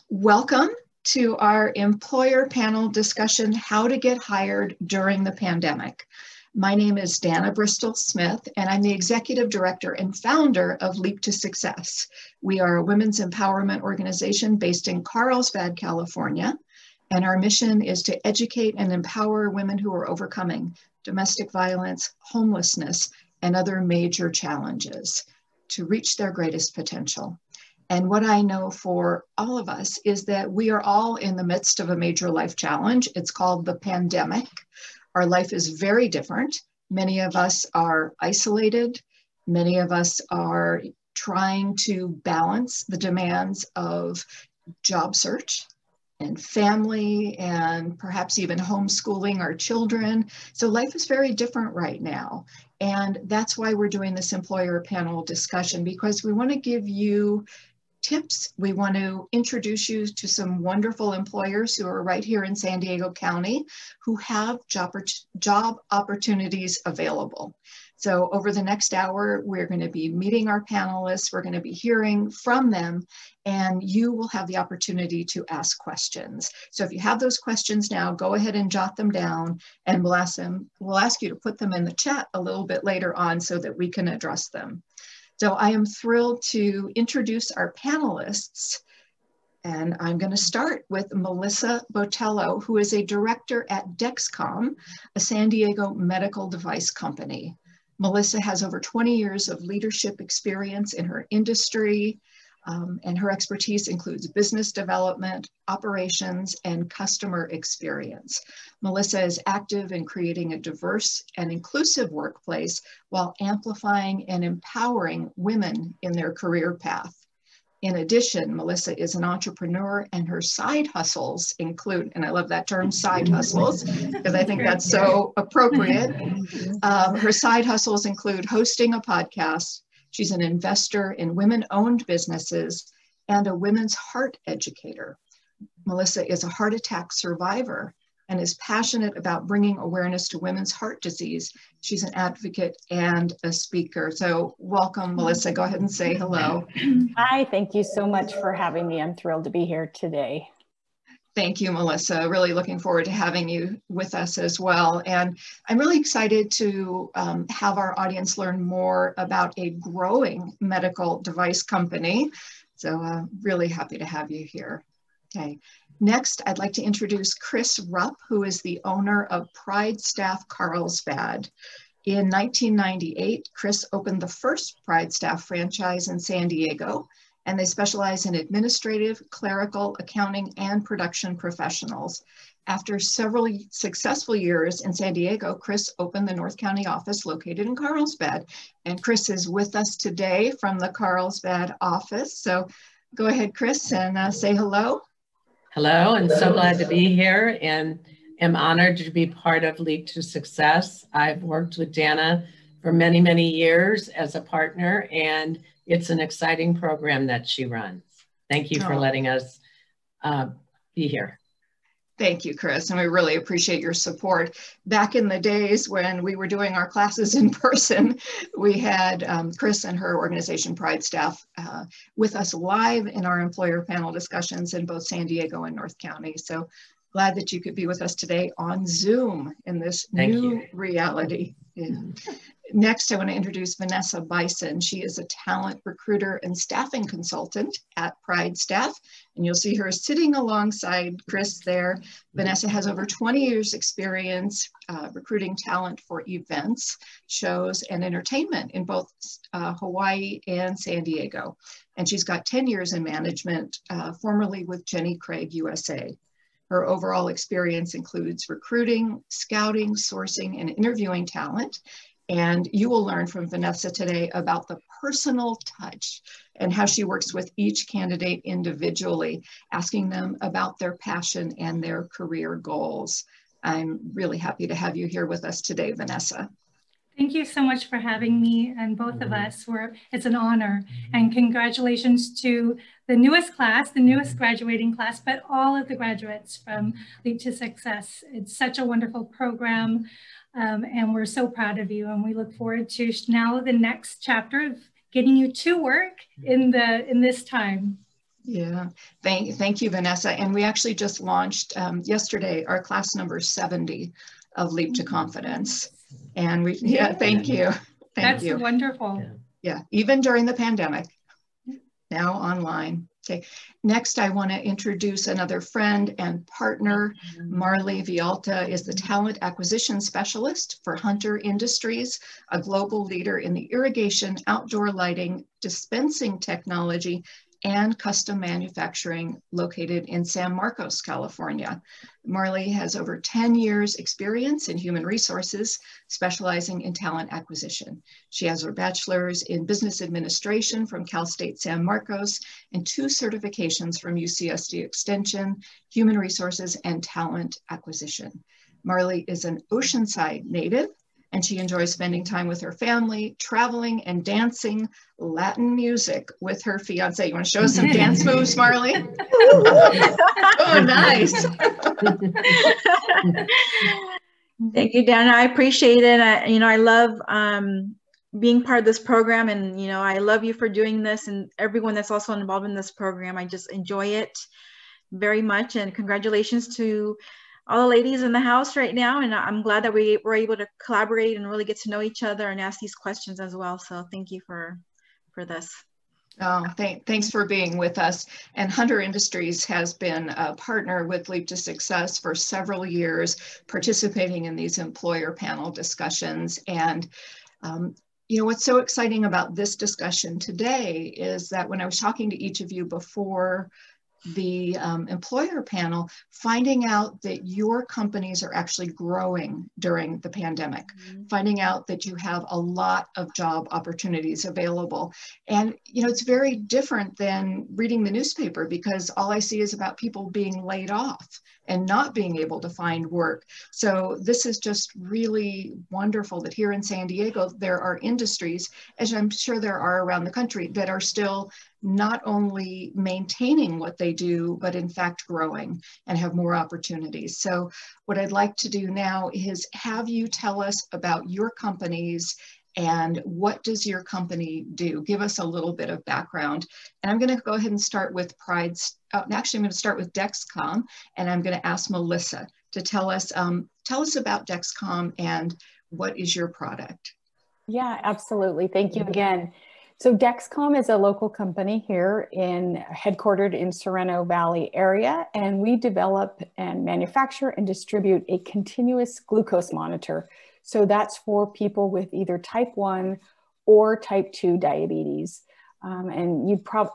Welcome to our employer panel discussion, How to Get Hired During the Pandemic. My name is Dana Bristol Smith, and I'm the Executive Director and founder of Leap to Success. We are a women's empowerment organization based in Carlsbad, California, and our mission is to educate and empower women who are overcoming domestic violence, homelessness, and other major challenges to reach their greatest potential. And what I know for all of us is that we are all in the midst of a major life challenge. It's called the pandemic. Our life is very different. Many of us are isolated. Many of us are trying to balance the demands of job search and family and perhaps even homeschooling our children. So life is very different right now. And that's why we're doing this employer panel discussion, because we want to give you tips. We want to introduce you to some wonderful employers who are right here in San Diego County who have job opportunities available. So over the next hour, we're going to be meeting our panelists. We're going to be hearing from them, and you will have the opportunity to ask questions. So if you have those questions now, go ahead and jot them down, and we'll ask you to put them in the chat a little bit later on so that we can address them. So I am thrilled to introduce our panelists, and I'm going to start with Melissa Botello, who is a director at Dexcom, a San Diego medical device company. Melissa has over 20 years of leadership experience in her industry, and her expertise includes business development, operations, and customer experience. Melissa is active in creating a diverse and inclusive workplace while amplifying and empowering women in their career path. In addition, Melissa is an entrepreneur, and her side hustles include, and I love that term, side hustles, because I think that's so appropriate. Her side hustles include hosting a podcast. She's an investor in women-owned businesses and a women's heart educator. Melissa is a heart attack survivor and is passionate about bringing awareness to women's heart disease. She's an advocate and a speaker. So welcome, Melissa. Go ahead and say hello. Hi, thank you so much for having me. I'm thrilled to be here today. Thank you, Melissa. Really looking forward to having you with us as well. And I'm really excited to have our audience learn more about a growing medical device company. So really happy to have you here. Okay. Next, I'd like to introduce Chris Rupp, who is the owner of Pride Staff Carlsbad. In 1998, Chris opened the first Pride Staff franchise in San Diego, and they specialize in administrative, clerical, accounting, and production professionals. After several successful years in San Diego, Chris opened the North County office located in Carlsbad. And Chris is with us today from the Carlsbad office. So go ahead, Chris, and say hello. Hello, and so glad to be here and am honored to be part of Leap to Success. I've worked with Dana for many, many years as a partner, and it's an exciting program that she runs. Thank you for letting us be here. Thank you, Chris, and we really appreciate your support. Back in the days when we were doing our classes in person, we had Chris and her organization, Pride Staff, with us live in our employer panel discussions in both San Diego and North County. So glad that you could be with us today on Zoom in this new reality. Yeah. Next, I want to introduce Vanessa Bison. She is a talent recruiter and staffing consultant at Pride Staff, and you'll see her sitting alongside Chris there. Vanessa has over 20 years experience recruiting talent for events, shows, and entertainment in both Hawaii and San Diego. And she's got 10 years in management, formerly with Jenny Craig USA. Her overall experience includes recruiting, scouting, sourcing, and interviewing talent. And you will learn from Vanessa today about the personal touch and how she works with each candidate individually, asking them about their passion and their career goals. I'm really happy to have you here with us today, Vanessa. Thank you so much for having me and both of us. It's an honor, and congratulations to the newest class, the newest graduating class, but all of the graduates from Leap to Success. It's such a wonderful program, and we're so proud of you, and we look forward to now the next chapter of getting you to work in this time. Yeah, thank you, Vanessa. And we actually just launched yesterday our class number 70 of Leap to Confidence. And thank you. Thank you. That's wonderful. Yeah, even during the pandemic, now online. Okay, next I want to introduce another friend and partner. Marley Vialta is the Talent Acquisition Specialist for Hunter Industries, a global leader in the irrigation, outdoor lighting, dispensing technology, and custom manufacturing located in San Marcos, California. Marley has over 10 years experience in human resources, specializing in talent acquisition. She has her bachelor's in business administration from Cal State San Marcos and 2 certifications from UCSD Extension, human resources and talent acquisition. Marley is an Oceanside native, and she enjoys spending time with her family, traveling, and dancing Latin music with her fiance. You want to show us some dance moves, Marley? Oh, nice. Thank you, Dana. I appreciate it. I love being part of this program, and I love you for doing this, and everyone that's also involved in this program. I just enjoy it very much, and congratulations to all the ladies in the house right now, and I'm glad that we were able to collaborate and really get to know each other and ask these questions as well. So thank you for this. Oh, thanks for being with us. And Hunter Industries has been a partner with Leap to Success for several years, participating in these employer panel discussions. And what's so exciting about this discussion today is that when I was talking to each of you before the employer panel, finding out that your companies are actually growing during the pandemic, finding out that you have a lot of job opportunities available. And, it's very different than reading the newspaper, because all I see is about people being laid off and not being able to find work. So this is just really wonderful that here in San Diego, there are industries, as I'm sure there are around the country, that are still not only maintaining what they do, but in fact growing and have more opportunities. So what I'd like to do now is have you tell us about your companies and what does your company do? Give us a little bit of background. And I'm going to go ahead and start with actually I'm going to start with Dexcom, and I'm going to ask Melissa to tell us about Dexcom and what is your product? Yeah, absolutely. Thank you again. So Dexcom is a local company here headquartered in Sereno Valley area, and we develop and manufacture and distribute a continuous glucose monitor. So that's for people with either type 1 or type 2 diabetes. And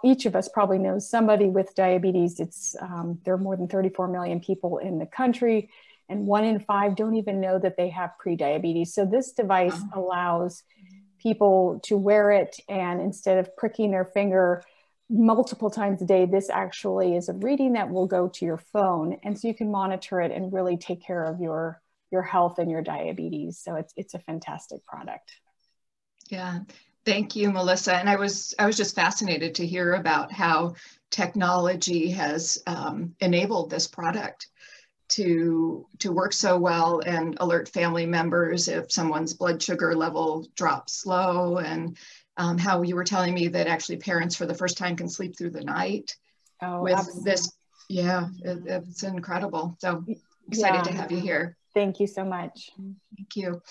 each of us probably knows somebody with diabetes. There are more than 34 million people in the country, and 1 in 5 don't even know that they have prediabetes. So this device allows people to wear it, and instead of pricking their finger multiple times a day, this actually is a reading that will go to your phone, and so you can monitor it and really take care of your health and your diabetes. So it's a fantastic product. Yeah, thank you, Melissa. And I was just fascinated to hear about how technology has enabled this product to work so well and alert family members if someone's blood sugar level drops low, and how you were telling me that actually parents for the first time can sleep through the night with absolutely. This. Yeah, it's incredible. So excited to have you here. Thank you so much. Thank you.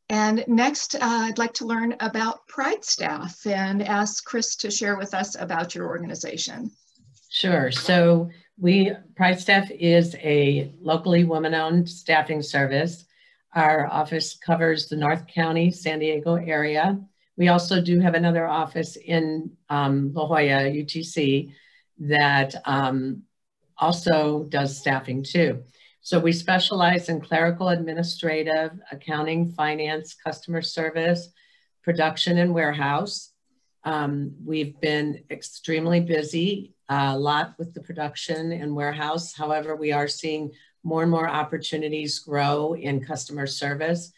And next, I'd like to learn about Pride Staff and ask Chris to share with us about your organization. Sure. So Pride Staff is a locally woman-owned staffing service. Our office covers the North County, San Diego area. We also do have another office in La Jolla, UTC, that also does staffing too. So we specialize in clerical, administrative, accounting, finance, customer service, production, and warehouse. We've been extremely busy, a lot with the production and warehouse. However, we are seeing more and more opportunities grow in customer service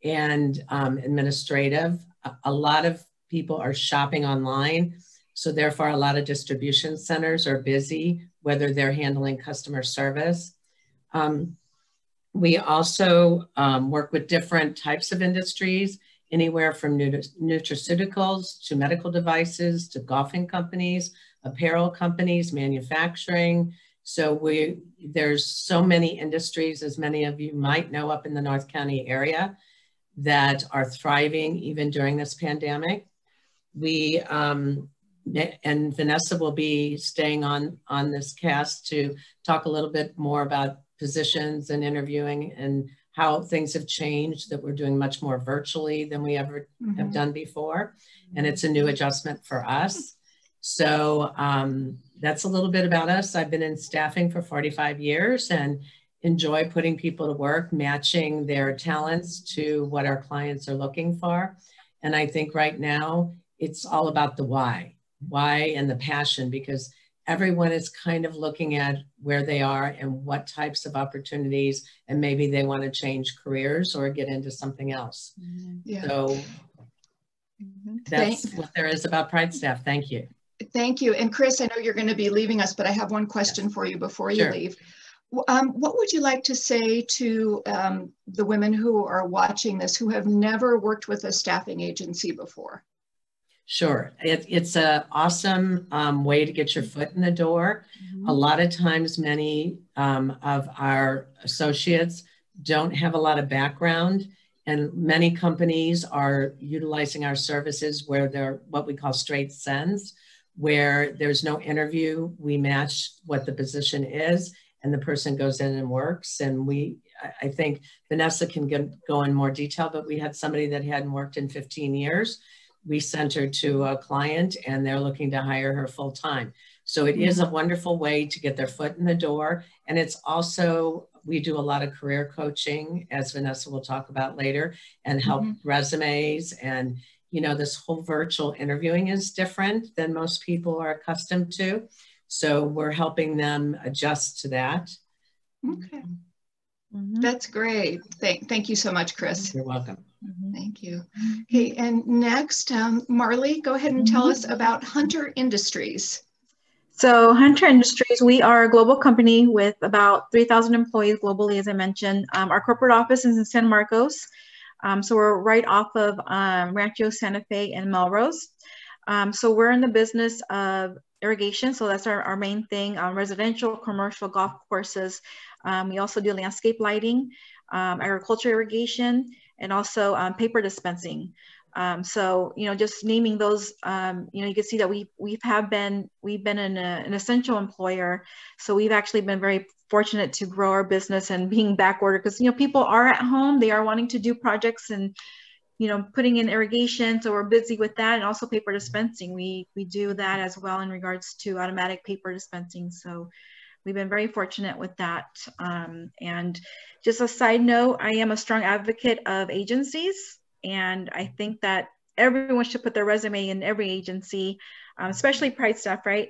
and administrative. A lot of people are shopping online. So therefore, a lot of distribution centers are busy, whether they're handling customer service. We also work with different types of industries, anywhere from nutraceuticals to medical devices to golfing companies, apparel companies, manufacturing. So there's so many industries, as many of you might know, up in the North County area that are thriving even during this pandemic. We, and Vanessa will be staying on this cast to talk a little bit more about positions and interviewing and how things have changed, that we're doing much more virtually than we ever have done before. And it's a new adjustment for us. So that's a little bit about us. I've been in staffing for 45 years and enjoy putting people to work, matching their talents to what our clients are looking for. And I think right now it's all about the why and the passion, because everyone is kind of looking at where they are and what types of opportunities, and maybe they want to change careers or get into something else. Yeah. So that's what there is about Pride Staff. Thank you. Thank you. And Chris, I know you're going to be leaving us, but I have one question for you before you leave. What would you like to say to the women who are watching this who have never worked with a staffing agency before? Sure. It's an awesome way to get your foot in the door. A lot of times, many of our associates don't have a lot of background, and many companies are utilizing our services where they're what we call straight sends, where there's no interview. We match what the position is, and the person goes in and works. And I think Vanessa can go in more detail, but we had somebody that hadn't worked in 15 years. We sent her to a client and they're looking to hire her full time. So it is a wonderful way to get their foot in the door. And it's also, we do a lot of career coaching, as Vanessa will talk about later, and help resumes. And, you know, this whole virtual interviewing is different than most people are accustomed to. So we're helping them adjust to that. Okay. That's great. Thank you so much, Chris. You're welcome. Thank you. Okay, and next, Marley, go ahead and tell us about Hunter Industries. So Hunter Industries, we are a global company with about 3,000 employees globally, as I mentioned. Our corporate office is in San Marcos. So we're right off of Rancho Santa Fe and Melrose. So we're in the business of irrigation. So that's our main thing, residential, commercial, golf courses. We also do landscape lighting, agriculture irrigation, and also paper dispensing. So, you know, just naming those, you know, you can see that we've been an essential employer. So we've actually been very fortunate to grow our business and being back ordered, because, you know, people are at home, they are wanting to do projects and, you know, putting in irrigation. So we're busy with that, and also paper dispensing. We do that as well in regards to automatic paper dispensing. So we've been very fortunate with that. And just a side note, I am a strong advocate of agencies. And I think that everyone should put their resume in every agency, especially Pride Staff, right?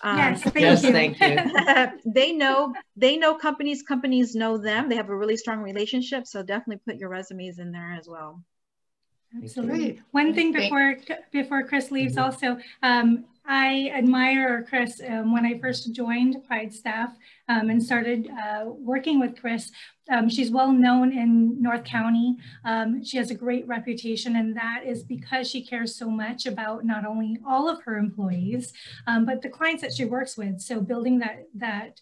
Yes, thank you. They know companies know them. They have a really strong relationship. So definitely put your resumes in there as well. Absolutely. One thing before Chris leaves also, I admire Chris when I first joined Pride Staff and started working with Chris. She's well known in North County. She has a great reputation, and that is because she cares so much about not only all of her employees, but the clients that she works with. So building that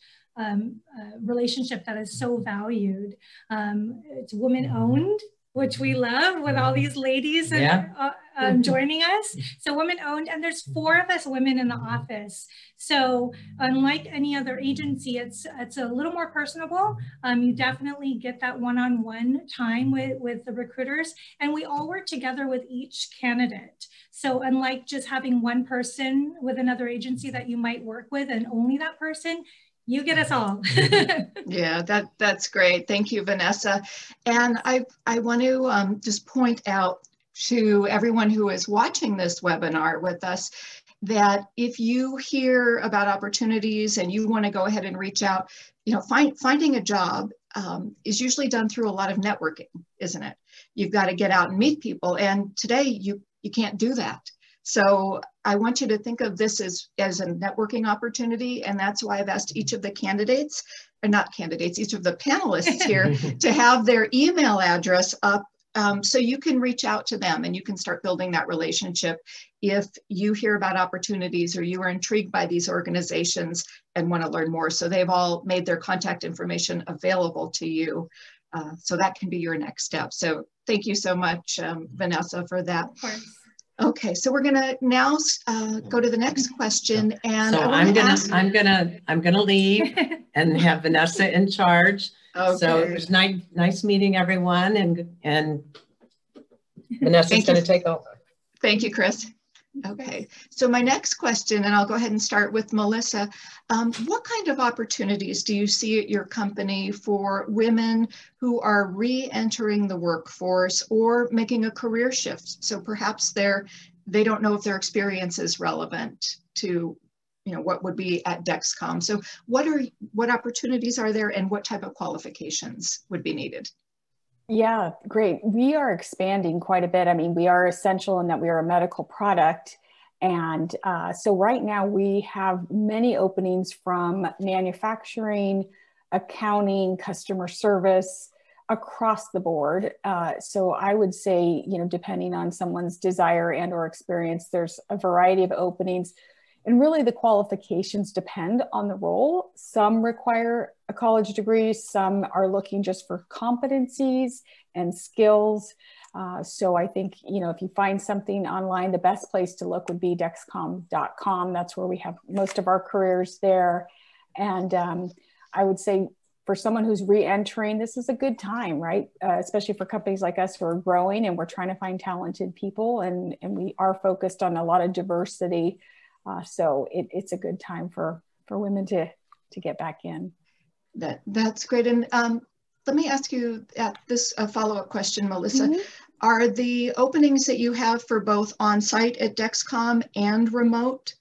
relationship that is so valued. It's woman-owned, which we love, with all these ladies joining us. So women-owned, and there's 4 of us women in the office. So unlike any other agency, it's a little more personable. You definitely get that one-on-one time with the recruiters, and we all work together with each candidate. So unlike just having one person with another agency that you might work with and only that person, you get us all. Yeah, that's great. Thank you, Vanessa. And I want to just point out to everyone who is watching this webinar with us that if you hear about opportunities and you want to go ahead and reach out, you know, finding a job is usually done through a lot of networking, isn't it? You've got to get out and meet people. And today you can't do that. So I want you to think of this as a networking opportunity. And that's why I've asked each of the candidates, or not candidates, each of the panelists here to have their email address up So you can reach out to them and you can start building that relationship if you hear about opportunities or you are intrigued by these organizations and want to learn more. So they've all made their contact information available to you. So that can be your next step. So thank you so much, Vanessa, for that. Of course. Okay, so we're gonna now go to the next question, and so I'm gonna leave and have Vanessa in charge. Okay. So it was nice meeting everyone, and Vanessa's going to take over. Thank you, Chris. Okay, so my next question, and I'll go ahead and start with Melissa. What kind of opportunities do you see at your company for women who are re-entering the workforce or making a career shift? So perhaps they don't know if their experience is relevant to, you know, what would be at Dexcom. So what opportunities are there, and what type of qualifications would be needed? Yeah, great. We are expanding quite a bit. I mean, we are essential in that we are a medical product. And so right now we have many openings from manufacturing, accounting, customer service, across the board. So I would say, you know, depending on someone's desire and or experience, there's a variety of openings. And really the qualifications depend on the role. Some require a college degree, some are looking just for competencies and skills. So I think, you know, if you find something online, the best place to look would be dexcom.com. That's where we have most of our careers there. And I would say for someone who's re-entering, this is a good time, right? Especially for companies like us who are growing and we're trying to find talented people, and we are focused on a lot of diversity. So it's a good time for women to get back in. That's great. And let me ask you this follow-up question, Melissa. Mm-hmm. Are the openings that you have for both on-site at Dexcom and remote?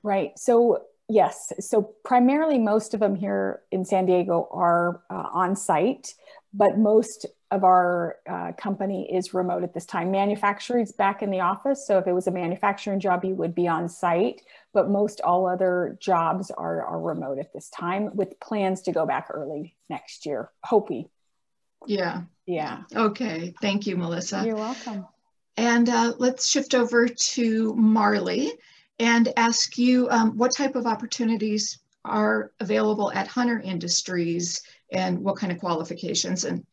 Right. So yes. So primarily most of them here in San Diego are on-site, but most of our company is remote at this time. Manufacturing is back in the office. So if it was a manufacturing job, you would be on site, but most all other jobs are remote at this time, with plans to go back early next year, hope we. Yeah. Yeah. Okay. Thank you, Melissa. You're welcome. And let's shift over to Marley and ask you what type of opportunities are available at Hunter Industries and what kind of qualifications and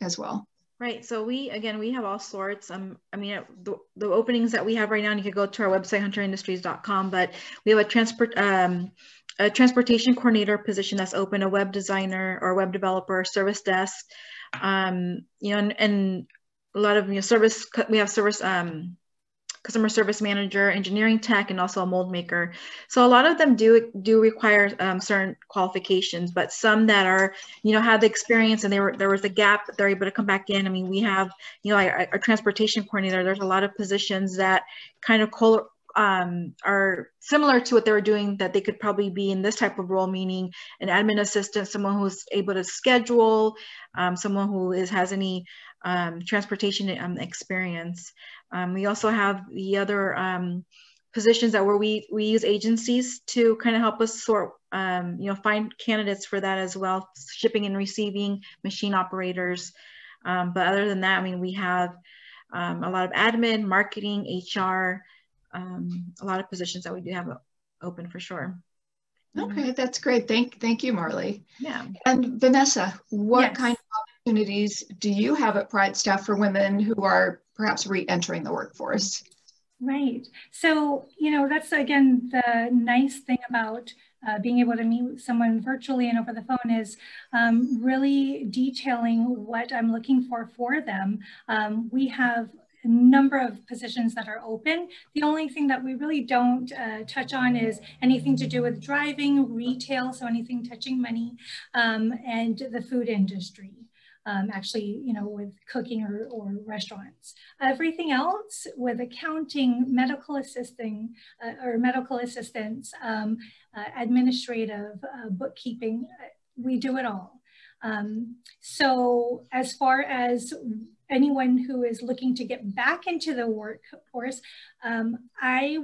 as well. Right. So we have all sorts. I mean, the openings that we have right now, and you could go to our website, hunterindustries.com, but we have a transportation coordinator position that's open, a web designer or web developer, service desk, you know, and a lot of, you know, service, we have service, customer service manager, engineering tech, and also a mold maker. So a lot of them do require certain qualifications, but some that are, you know, have the experience and there was a gap, they're able to come back in. I mean, we have, you know, our transportation coordinator, there's a lot of positions that kind of are similar to what they were doing, that they could probably be in this type of role, meaning an admin assistant, someone who's able to schedule, someone who has any transportation experience. We also have the other positions that where we use agencies to kind of help us sort, you know, find candidates for that as well, shipping and receiving, machine operators. But other than that, I mean, we have a lot of admin, marketing, HR, a lot of positions that we do have open for sure. Okay, that's great. Thank you, Marley. Yeah. And Vanessa, what Yes. kind of opportunities do you have at Pride Staff for women who are perhaps re-entering the workforce? Right. So, you know, that's again the nice thing about being able to meet someone virtually and over the phone is really detailing what I'm looking for them. We have a number of positions that are open. The only thing that we really don't touch on is anything to do with driving, retail, so anything touching money, and the food industry. Actually, you know, with cooking or restaurants. Everything else with accounting, medical assisting or medical assistants, administrative, bookkeeping, we do it all. So as far as anyone who is looking to get back into the workforce, I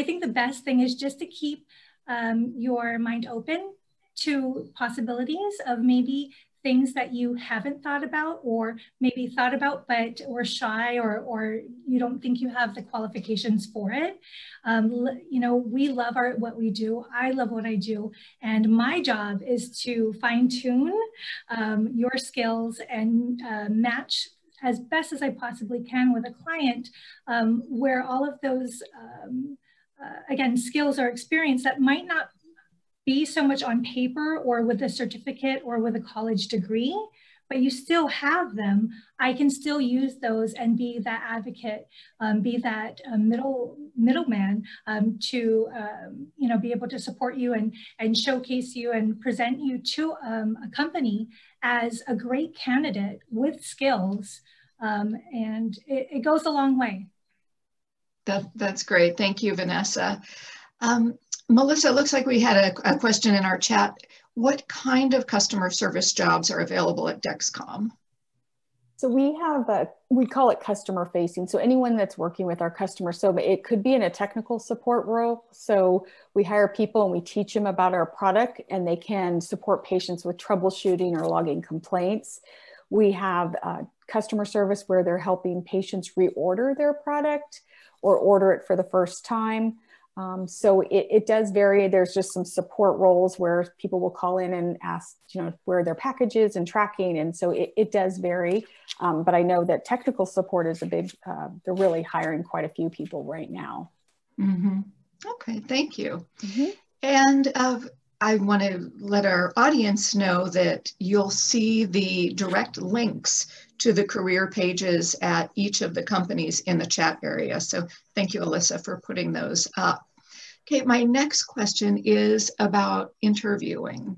think the best thing is just to keep your mind open to possibilities of maybe things that you haven't thought about, or maybe thought about, but or shy, or you don't think you have the qualifications for it. You know, we love what we do. I love what I do. And my job is to fine tune your skills and match as best as I possibly can with a client where all of those, again, skills or experience that might not be so much on paper or with a certificate or with a college degree, but you still have them. I can still use those and be that advocate, be that middleman to you know, be able to support you and showcase you and present you to a company as a great candidate with skills, and it goes a long way. That's great. Thank you, Vanessa. Melissa, it looks like we had a question in our chat. What kind of customer service jobs are available at Dexcom? So we have we call it customer facing. So anyone that's working with our customers, so it could be in a technical support role. So we hire people and we teach them about our product, and they can support patients with troubleshooting or logging complaints. We have customer service where they're helping patients reorder their product or order it for the first time. So it does vary. There's just some support roles where people will call in and ask, you know, where their package is and tracking. And so it does vary. But I know that technical support is a big, they're really hiring quite a few people right now. Mm-hmm. Okay, thank you. Mm-hmm. And I want to let our audience know that you'll see the direct links to the career pages at each of the companies in the chat area. So thank you, Alyssa, for putting those up. Okay, my next question is about interviewing.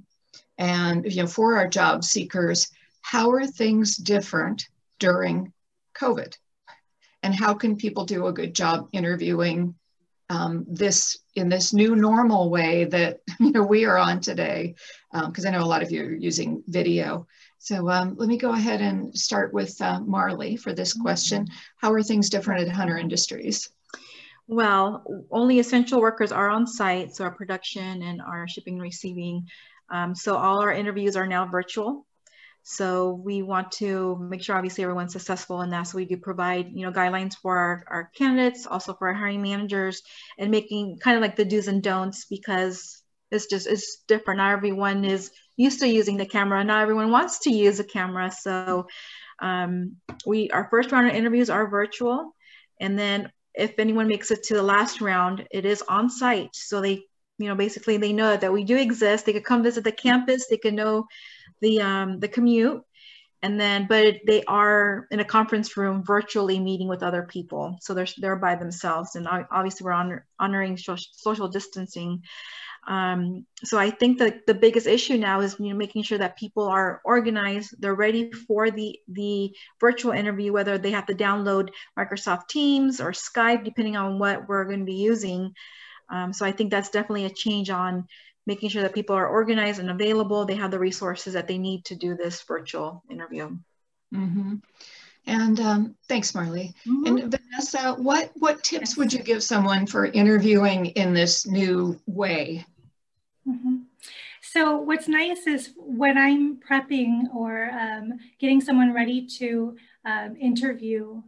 And you know, for our job seekers, how are things different during COVID? And how can people do a good job interviewing in this new normal way that, you know, we are on today? Because I know a lot of you are using video. So let me go ahead and start with Marley for this question. How are things different at Hunter Industries? Well, only essential workers are on site, so our production and our shipping and receiving. So all our interviews are now virtual. So we want to make sure, obviously, everyone's successful in that. So we do provide, you know, guidelines for our candidates, also for our hiring managers, and making kind of like the do's and don'ts, because it's different. Not everyone is used to using the camera. Not everyone wants to use a camera. So our first round of interviews are virtual, and then if anyone makes it to the last round, it is on site. So they, you know, basically they know that we do exist. They could come visit the campus. They could know the commute, and then, but they are in a conference room virtually meeting with other people. So they're by themselves, and obviously we're honoring social distancing. So I think that the biggest issue now is, you know, making sure that people are organized, they're ready for the virtual interview, whether they have to download Microsoft Teams or Skype, depending on what we're going to be using. So I think that's definitely a change on making sure that people are organized and available. They have the resources that they need to do this virtual interview. Mm-hmm. And thanks, Marley. Mm-hmm. And Vanessa, what tips would you give someone for interviewing in this new way? Mm-hmm. So what's nice is when I'm prepping or getting someone ready to interview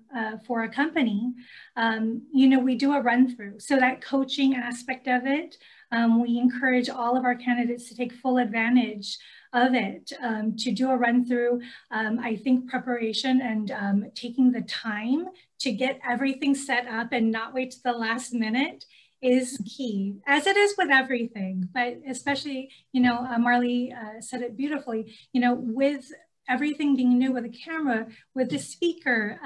for a company, you know, we do a run through. So that coaching aspect of it, we encourage all of our candidates to take full advantage of it, to do a run through. I think preparation and taking the time to get everything set up and not wait to the last minute is key, as it is with everything, but especially, you know, Marley said it beautifully, you know, with everything being new, with a camera, with the speaker,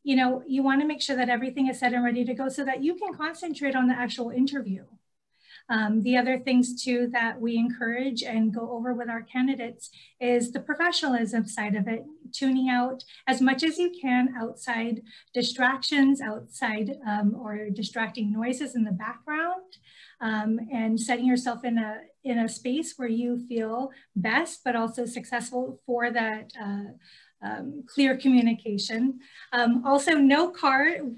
you know, you want to make sure that everything is set and ready to go so that you can concentrate on the actual interview. The other things too that we encourage and go over with our candidates is the professionalism side of it, tuning out as much as you can outside distractions, outside or distracting noises in the background, and setting yourself in a space where you feel best, but also successful for that clear communication. Also, no card.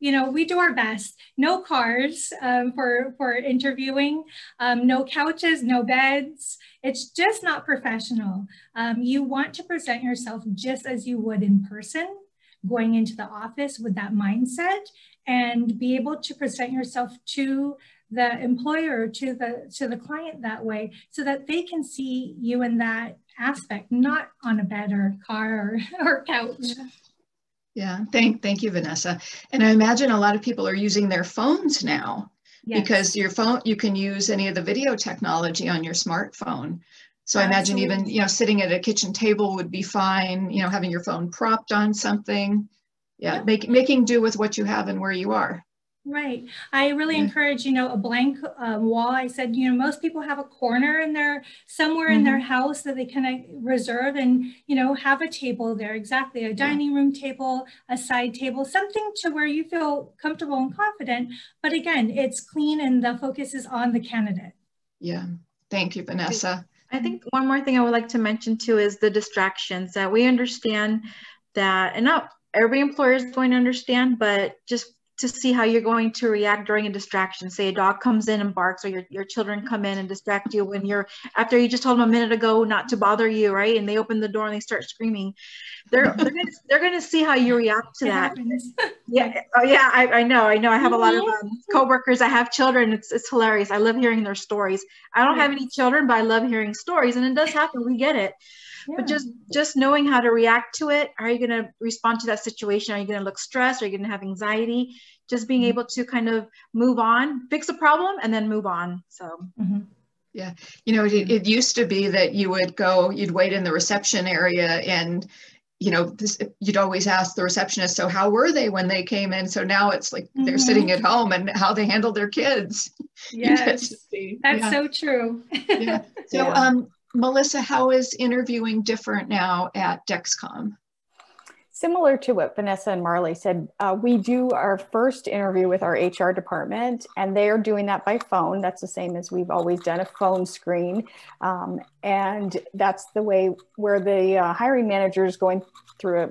you know, we do our best. No cars for interviewing, no couches, no beds. It's just not professional. You want to present yourself just as you would in person, going into the office with that mindset, and be able to present yourself to the employer, to the client that way, so that they can see you in that aspect, not on a bed or car or couch. Yeah, thank you, Vanessa. And I imagine a lot of people are using their phones now. Yes. Because your phone, you can use any of the video technology on your smartphone. So I imagine even, you know, sitting at a kitchen table would be fine, you know, having your phone propped on something. Yeah, making do with what you have and where you are. Right. I really encourage, you know, a blank wall. I said, you know, most people have a corner in their, somewhere in their house that they can reserve and, you know, have a table there. Exactly. A dining room table, a side table, something to where you feel comfortable and confident. But again, it's clean and the focus is on the candidate. Yeah. Thank you, Vanessa. I think one more thing I would like to mention too is the distractions, that we understand that, and not every employer is going to understand, but just to see how you're going to react during a distraction. Say a dog comes in and barks, or your children come in and distract you when you're, after you just told them a minute ago not to bother you, right? And they open the door and they start screaming. They're gonna see how you react to that. Yeah. Oh yeah, I know. I have a lot of coworkers that have children. It's hilarious. I love hearing their stories. I don't have any children, but I love hearing stories, and it does happen. We get it. But just knowing how to react to it. Are you going to respond to that situation? Are you going to look stressed? Are you going to have anxiety? Just being able to kind of move on, fix a problem, and then move on. So. Yeah, you know, it used to be that you'd wait in the reception area, and you know, you'd always ask the receptionist, so how were they when they came in? So now it's like they're sitting at home and how they handle their kids. Yes, that's so true. Yeah. So, Melissa, how is interviewing different now at Dexcom? Similar to what Vanessa and Marley said, we do our first interview with our HR department, and they are doing that by phone. That's the same as we've always done, a phone screen. And that's the way where the hiring manager is going through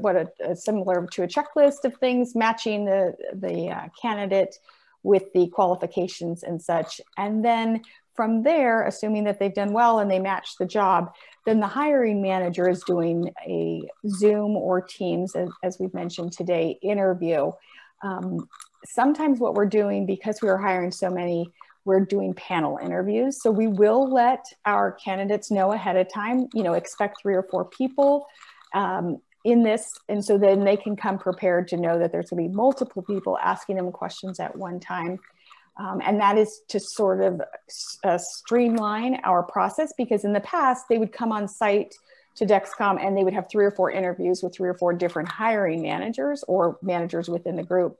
similar to a checklist of things, matching the candidate with the qualifications and such. And then from there, assuming that they've done well and they match the job, then the hiring manager is doing a Zoom or Teams, as we've mentioned today, interview. Sometimes what we're doing, because we are hiring so many, we're doing panel interviews. So we will let our candidates know ahead of time, you know, expect 3 or 4 people in this. And so then they can come prepared to know that there's going to be multiple people asking them questions at one time. And that is to sort of streamline our process, because in the past they would come on site to Dexcom and they would have 3 or 4 interviews with 3 or 4 different hiring managers or managers within the group.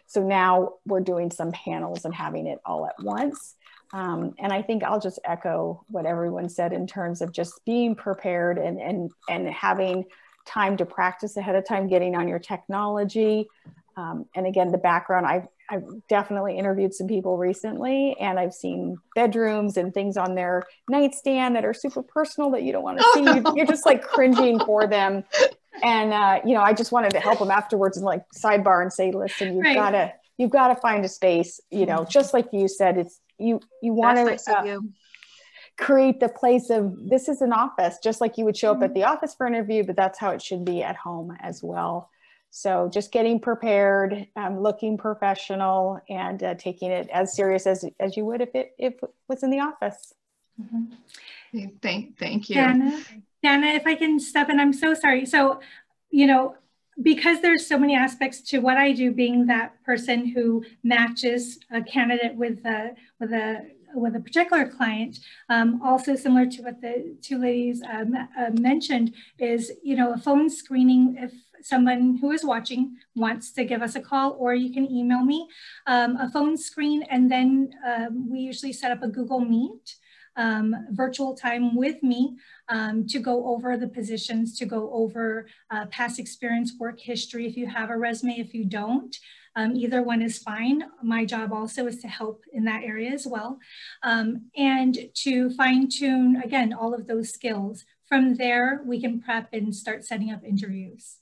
So now we're doing some panels and having it all at once. And I think I'll just echo what everyone said in terms of just being prepared and having time to practice ahead of time, getting on your technology. And again, the background, I've definitely interviewed some people recently, and I've seen bedrooms and things on their nightstand that are super personal that you don't want to see. You're just like cringing for them. And, you know, I just wanted to help them afterwards and like sidebar and say, listen, you've got to find a space, you know, just like you said, it's, you want to create the place of, this is an office, just like you would show up at the office for an interview, but that's how it should be at home as well. So just getting prepared, looking professional, and taking it as serious as you would if it was in the office. Thank you. Dana, if I can step in, I'm so sorry. So, you know, because there's so many aspects to what I do, being that person who matches a candidate with a particular client, also similar to what the 2 ladies mentioned, is, you know, a phone screening. If someone who is watching wants to give us a call, or you can email me, a phone screen, and then we usually set up a Google Meet virtual time with me to go over the positions, to go over past experience, work history, if you have a resume, if you don't. Either one is fine. My job also is to help in that area as well. And to fine tune, again, all of those skills. From there, we can prep and start setting up interviews.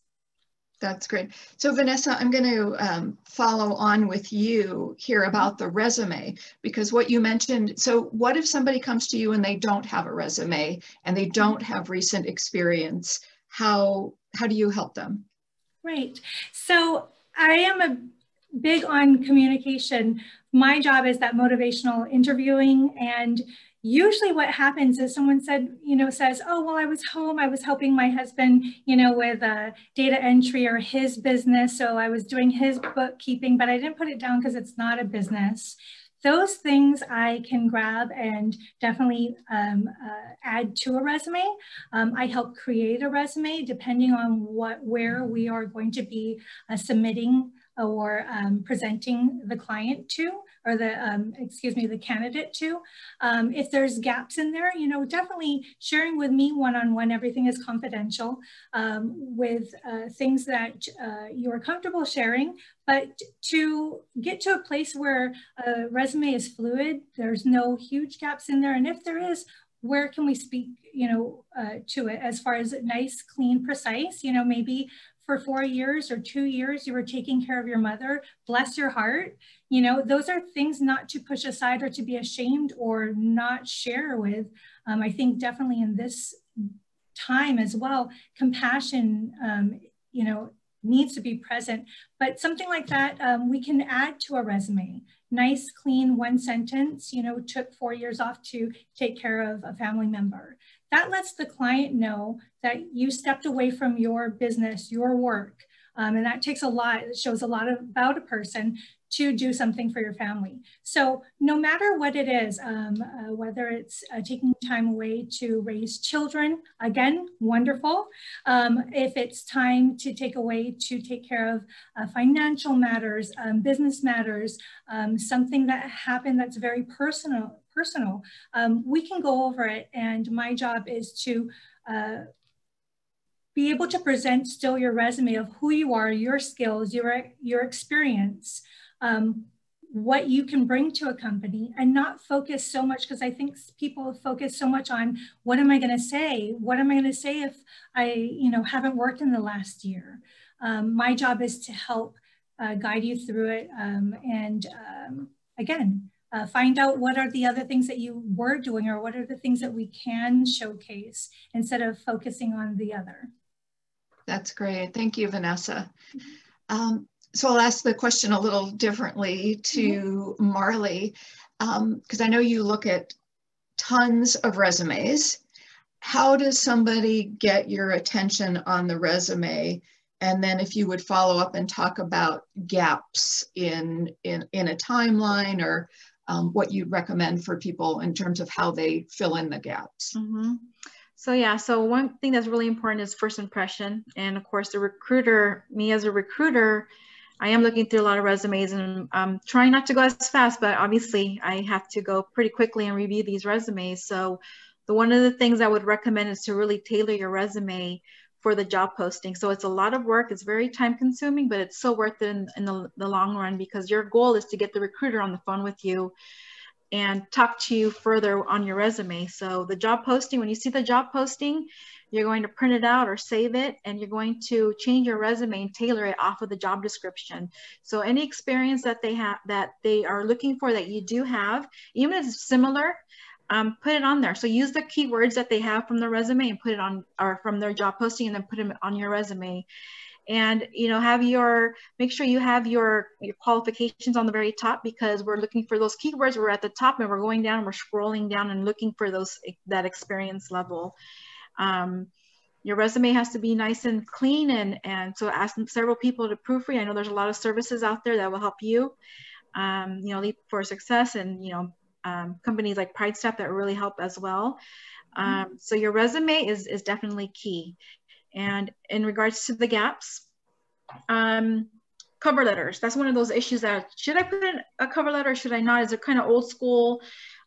That's great. So Vanessa, I'm going to follow on with you here about the resume, because what you mentioned, so what if somebody comes to you and they don't have a resume and they don't have recent experience? How do you help them? Right. So I am a big on communication. My job is that motivational interviewing, and usually what happens is someone says, oh, well, I was home, I was helping my husband, with data entry or his business. So I was doing his bookkeeping, but I didn't put it down because it's not a business. Those things I can grab and definitely add to a resume. I help create a resume depending on where we are going to be submitting or presenting the client to, or the candidate to. If there's gaps in there, definitely sharing with me one-on-one. Everything is confidential, with things that you're comfortable sharing, but to get to a place where a resume is fluid, there's no huge gaps in there. And if there is, where can we speak, to it as far as nice, clean, precise, maybe for 4 years or 2 years, you were taking care of your mother, bless your heart. Those are things not to push aside or to be ashamed or not share with. I think definitely in this time as well, compassion, needs to be present, but something like that, we can add to a resume. Nice, clean, one sentence, took 4 years off to take care of a family member. That lets the client know that you stepped away from your business, your work, and that takes a lot. It shows a lot about a person to do something for your family. So no matter what it is, whether it's taking time away to raise children, again, wonderful. If it's time to take away to take care of financial matters, business matters, something that happened that's very personal, we can go over it. And my job is to be able to present still your resume of who you are, your skills, your experience, what you can bring to a company, and not focus so much, because I think people focus so much on what am I going to say? What am I going to say if I, haven't worked in the last year? My job is to help guide you through it, and again, find out what are the other things that you were doing, or what are the things that we can showcase instead of focusing on the other. That's great. Thank you, Vanessa. So I'll ask the question a little differently to Marley, because I know you look at tons of resumes. How does somebody get your attention on the resume? And then if you would follow up and talk about gaps in a timeline, or what you'd recommend for people in terms of how they fill in the gaps. So yeah, so one thing that's really important is first impression. And of course, me as a recruiter, I am looking through a lot of resumes, and I'm trying not to go as fast, but obviously I have to go pretty quickly and review these resumes. So one of the things I would recommend is to really tailor your resume for the job posting. So it's a lot of work, it's very time consuming, but it's so worth it in the long run, because your goal is to get the recruiter on the phone with you and talk to you further on your resume. So the job posting, when you see the job posting, you're going to print it out or save it, and you're going to change your resume and tailor it off of the job description. So any experience that they have, that they are looking for, that you do have, even if it's similar, put it on there. So use the keywords that they have from the resume and put it on, or from their job posting, and then put them on your resume. And make sure you have your qualifications on the very top, because we're looking for those keywords. We're at the top and we're going down and we're scrolling down and looking for that experience level. Your resume has to be nice and clean, and so ask several people to proofread. I know there's a lot of services out there that will help you, Leap for Success, and companies like Pride Staff that really help as well. So your resume is definitely key. And in regards to the gaps, cover letters, that's one of those issues that, should I put in a cover letter or should I not? Is it kind of old school?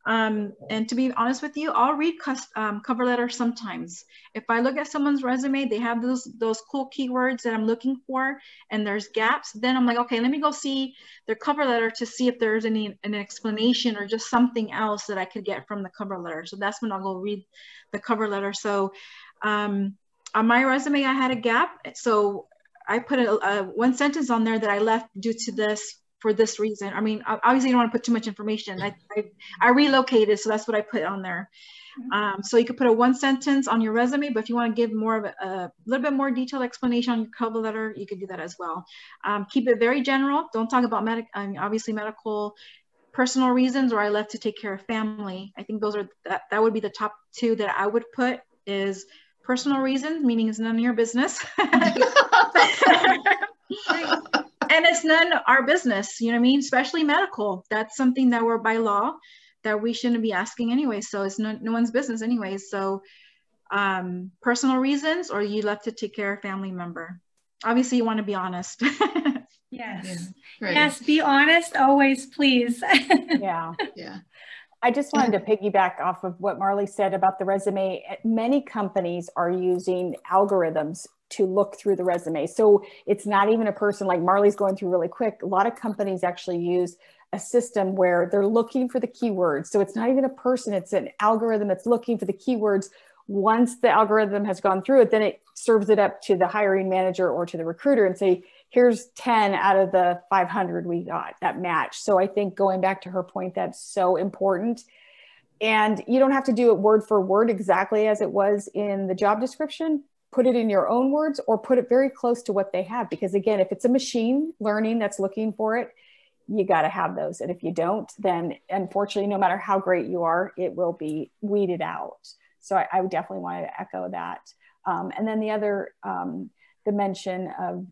And to be honest with you, I'll read cover letters sometimes. If I look at someone's resume, they have those cool keywords that I'm looking for, and there's gaps, then I'm like, okay, let me go see their cover letter to see if there's an explanation or just something else that I could get from the cover letter. So that's when I'll go read the cover letter. So on my resume, I had a gap. So I put one sentence on there that I left due to this, for this reason. I mean, obviously you don't want to put too much information. I relocated, so that's what I put on there. So you could put a one sentence on your resume, but if you want to give more of a little bit more detailed explanation on your cover letter, you could do that as well. Keep it very general. Don't talk about obviously medical, personal reasons, or I left to take care of family. I think those are, that would be the top two that I would put, is personal reasons, meaning it's none of your business. And it's none of our business, you know what I mean? Especially medical. That's something that we're by law that we shouldn't be asking anyway. So it's no one's business anyway. So personal reasons, or you left to take care of a family member. Obviously you want to be honest. Yes. Yeah, right. Yes, be honest always, please. Yeah. Yeah. I just wanted to piggyback off of what Marley said about the resume. Many companies are using algorithms to look through the resume. So it's not even a person, like Marley's going through really quick. A lot of companies actually use a system where they're looking for the keywords. So it's not even a person, it's an algorithm that's looking for the keywords. Once the algorithm has gone through it, then it serves it up to the hiring manager or to the recruiter and say, here's 10 out of the 500 we got that match. So I think going back to her point, that's so important. And you don't have to do it word for word exactly as it was in the job description. Put it in your own words or put it very close to what they have. Because again, if it's a machine learning that's looking for it, you got to have those. And if you don't, then unfortunately, no matter how great you are, it will be weeded out. So I would definitely want to echo that. And then the other dimension of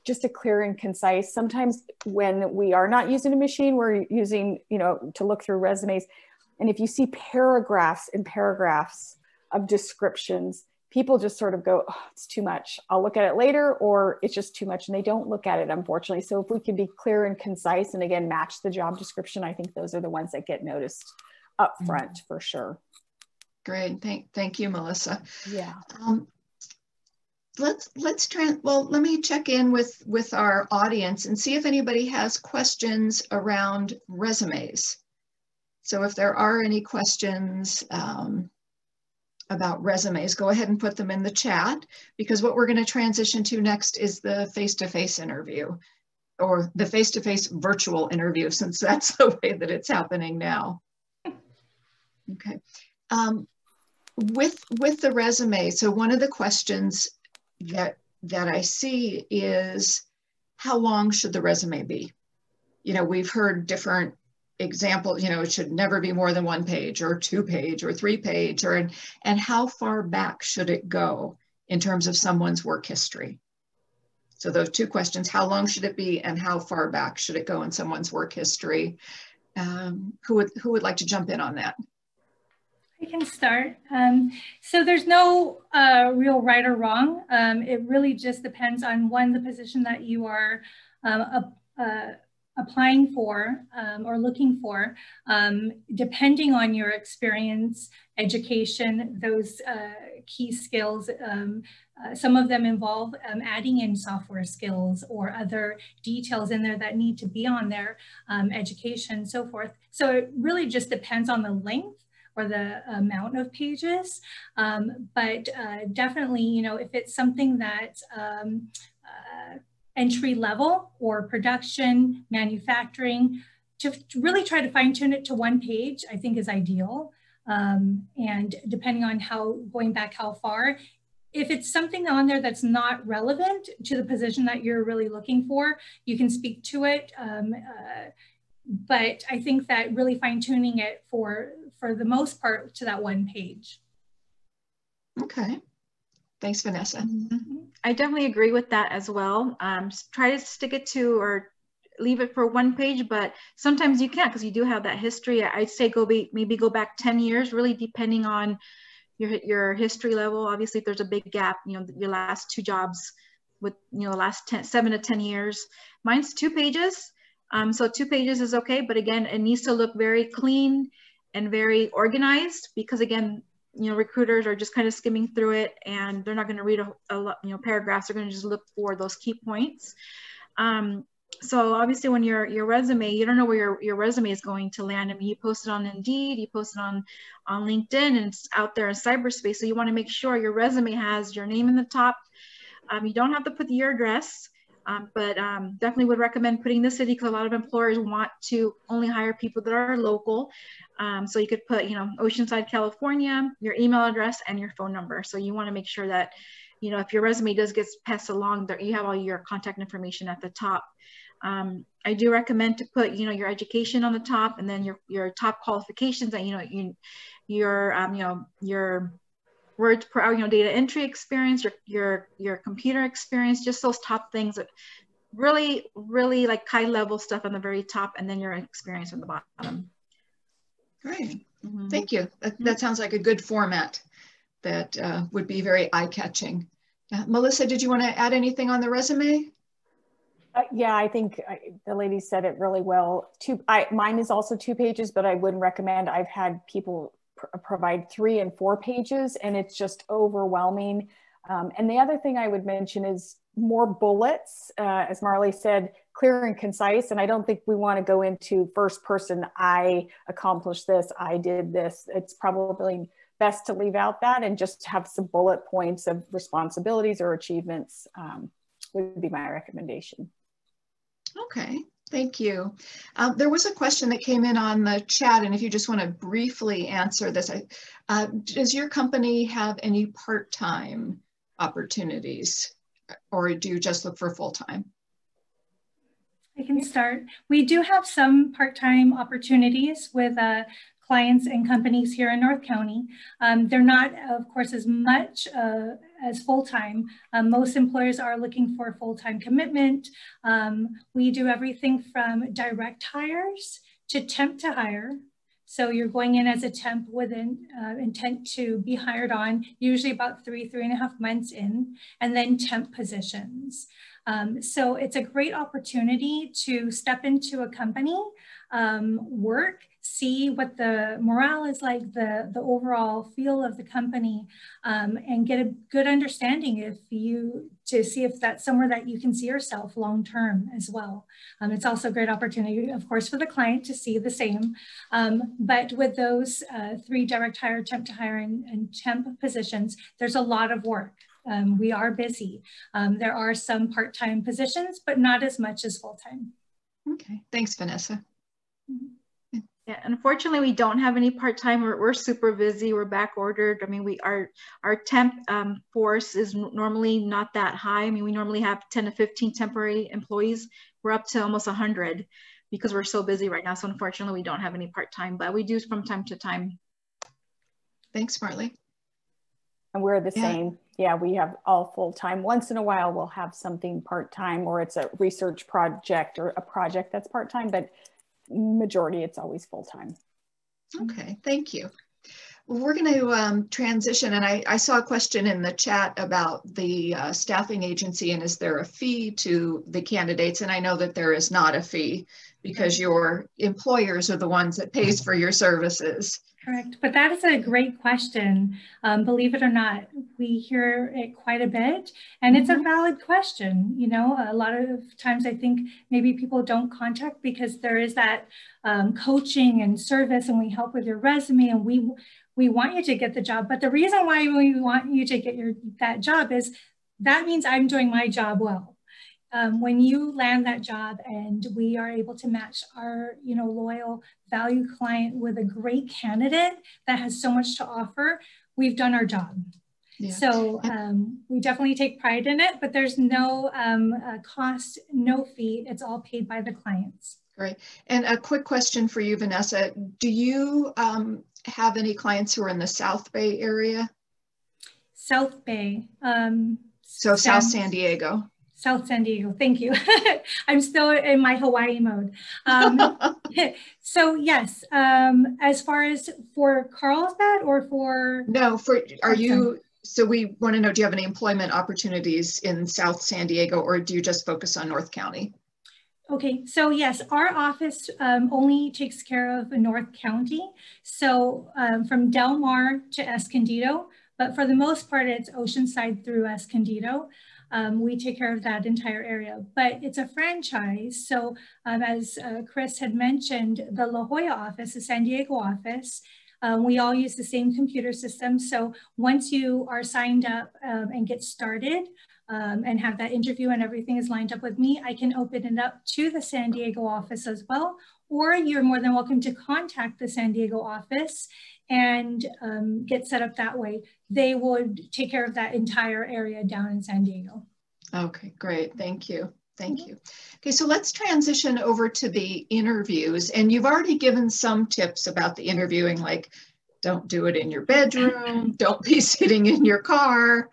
just a clear and concise. Sometimes when we are not using a machine, we're using, to look through resumes. And if you see paragraphs and paragraphs of descriptions, people just sort of go, oh, it's too much. I'll look at it later, or it's just too much. And they don't look at it, unfortunately. So if we can be clear and concise and again, match the job description, I think those are the ones that get noticed up front for sure. Great. Thank you, Melissa. Yeah. Let me check in with our audience and see if anybody has questions around resumes. So if there are any questions about resumes, go ahead and put them in the chat, because what we're going to transition to next is the face-to-face interview, or the face-to-face virtual interview, since that's the way that it's happening now. Okay. With the resume, so one of the questions that I see is, how long should the resume be? We've heard different examples, it should never be more than 1 page or 2 page or 3 page, and how far back should it go in terms of someone's work history? So those two questions, how long should it be and how far back should it go in someone's work history? Who would like to jump in on that? I can start. So there's no real right or wrong. It really just depends on, one, the position that you are applying for or looking for, depending on your experience, education, those key skills. Some of them involve adding in software skills or other details in there that need to be on there, education, so forth. So it really just depends on the length or the amount of pages. But definitely, if it's something that's entry level or production, manufacturing, to really try to fine tune it to 1 page, I think is ideal. And depending on going back how far, if it's something on there that's not relevant to the position that you're really looking for, you can speak to it. But I think that really fine tuning it for the most part to that 1 page. Okay. Thanks, Vanessa. I definitely agree with that as well. Try to stick it to, or leave it for 1 page, but sometimes you can't because you do have that history. I'd say maybe go back 10 years, really depending on your history level. Obviously, if there's a big gap, your last 2 jobs with, the last 7 to 10 years. Mine's 2 pages. So 2 pages is okay, but again, it needs to look very clean and very organized, because again, recruiters are just kind of skimming through it and they're not going to read a lot, paragraphs. They're going to just look for those key points. So obviously when your resume, you don't know where your resume is going to land. I mean, you post it on Indeed, you post it on LinkedIn, and it's out there in cyberspace. So you want to make sure your resume has your name in the top, You don't have to put your address, but definitely would recommend putting the city, because a lot of employers want to only hire people that are local. So you could put, Oceanside, California, your email address and your phone number. So you want to make sure that, if your resume does get passed along, that you have all your contact information at the top. I do recommend to put, your education on the top, and then your top qualifications, and your words per hour, data entry experience, your computer experience, just those top things that really like high level stuff on the very top, and then your experience on the bottom. Great. Thank you. That sounds like a good format that would be very eye-catching. Melissa, did you want to add anything on the resume? Yeah, I think the lady said it really well. Mine is also 2 pages, but I wouldn't recommend. I've had people provide 3 and 4 pages, and it's just overwhelming. And the other thing I would mention is more bullets, as Marley said, clear and concise. And I don't think we want to go into first person, I accomplished this, I did this. It's probably best to leave out that and just have some bullet points of responsibilities or achievements would be my recommendation. Okay, thank you. There was a question that came in on the chat, and if you just want to briefly answer this, does your company have any part-time opportunities, or do you just look for full-time? I can start. We do have some part-time opportunities with clients and companies here in North County. They're not, of course, as much as full-time. Most employers are looking for full-time commitment. We do everything from direct hires to temp to hire. So you're going in as a temp with an intent to be hired on, usually about 3.5 months in, and then temp positions. So it's a great opportunity to step into a company, work, see what the morale is like, the overall feel of the company, and get a good understanding to see if that's somewhere that you can see yourself long-term as well. It's also a great opportunity, of course, for the client to see the same. But with those 3 direct hire, temp to hire, and temp positions, there's a lot of work. We are busy. There are some part-time positions, but not as much as full-time. Okay, thanks, Vanessa. Yeah, unfortunately, we don't have any part-time. We're super busy. We're back ordered. I mean, our temp force is normally not that high. I mean, we normally have 10 to 15 temporary employees. We're up to almost 100 because we're so busy right now. So unfortunately, we don't have any part-time, but we do from time to time. Thanks, Marley. And we're the same. Yeah, we have all full-time. Once in a while, we'll have something part-time, or it's a research project or a project that's part-time, but majority, it's always full-time. Okay, thank you. Well, we're going to transition, and I saw a question in the chat about the staffing agency, and is there a fee to the candidates? And I know that there is not a fee because your employers are the ones that pays for your services. Correct, but that is a great question. Believe it or not, we hear it quite a bit, and it's a valid question. A lot of times I think maybe people don't contact because there is that coaching and service, and we help with your resume, and we want you to get the job. But the reason why we want you to get that job is that means I'm doing my job well. When you land that job and we are able to match our, loyal, valued client with a great candidate that has so much to offer, we've done our job. Yeah. So we definitely take pride in it, but there's no cost, no fee. It's all paid by the clients. Great. And a quick question for you, Vanessa. Do you have any clients who are in the South Bay area? South Bay. So South San Diego. South San Diego, thank you. I'm still in my Hawaii mode. So yes, as far as for Carlsbad or for? No, so we want to know, do you have any employment opportunities in South San Diego, or do you just focus on North County? Okay, so yes, our office only takes care of North County. So from Del Mar to Escondido, but for the most part, it's Oceanside through Escondido. We take care of that entire area, but it's a franchise. So as Chris had mentioned, the La Jolla office, the San Diego office, we all use the same computer system. So once you are signed up and get started, and have that interview and everything is lined up with me, I can open it up to the San Diego office as well. Or you're more than welcome to contact the San Diego office and get set up that way. They would take care of that entire area down in San Diego. Okay, great. Thank you. Thank you. Okay, so let's transition over to the interviews. And you've already given some tips about the interviewing, like don't do it in your bedroom, don't be sitting in your car,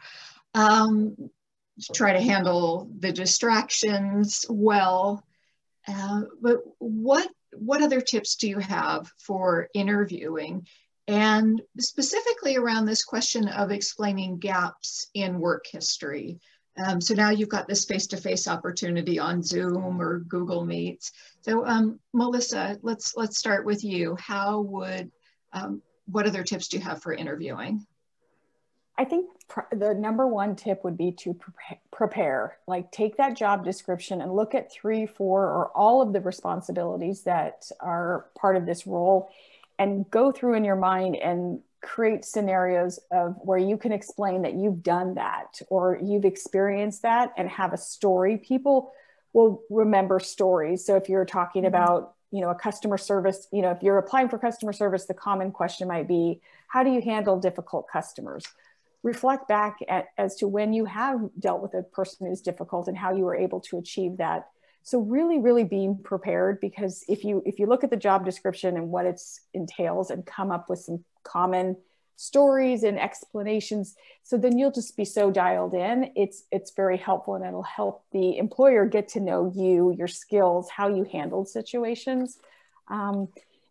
try to handle the distractions well. But what other tips do you have for interviewing? And specifically around this question of explaining gaps in work history. So now you've got this face-to-face opportunity on Zoom or Google Meets. So Melissa, let's start with you. How would, what other tips do you have for interviewing? I think the number one tip would be to prepare. Like take that job description and look at 3, 4, or all of the responsibilities that are part of this role, and go through in your mind and create scenarios of where you can explain that you've done that or you've experienced that, and have a story. People will remember stories. So if you're talking about, you know, a customer service, you know, if you're applying for customer service, the common question might be, how do you handle difficult customers? Reflect back as to when you have dealt with a person who's difficult and how you were able to achieve that. So really, really being prepared, because if you look at the job description and what it entails and come up with some common stories and explanations, so then you'll just be so dialed in. It's very helpful, and it'll help the employer get to know you, your skills, how you handled situations.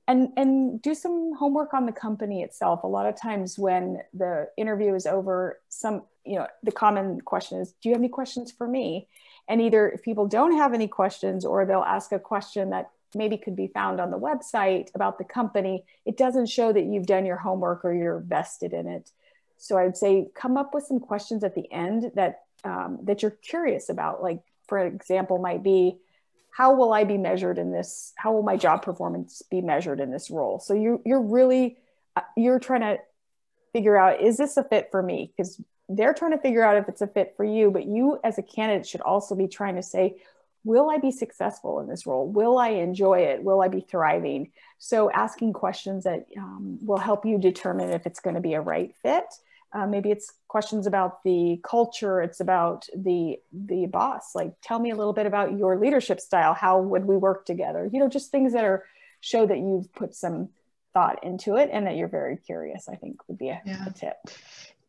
And do some homework on the company itself. A lot of times when the interview is over, the common question is, do you have any questions for me? And either if people don't have any questions, or they'll ask a question that maybe could be found on the website about the company, it doesn't show that you've done your homework or you're vested in it. So I'd say come up with some questions at the end that you're curious about. Like, for example, might be, how will I be measured in this? How will my job performance be measured in this role? So you're trying to figure out, is this a fit for me? Because they're trying to figure out if it's a fit for you, but you as a candidate should also be trying to say, will I be successful in this role? Will I enjoy it? Will I be thriving? So asking questions that will help you determine if it's going to be a right fit. Maybe it's questions about the culture. It's about the boss. Like, tell me a little bit about your leadership style. How would we work together? You know, just things that show that you've put some thought into it and that you're very curious, I think would be a tip.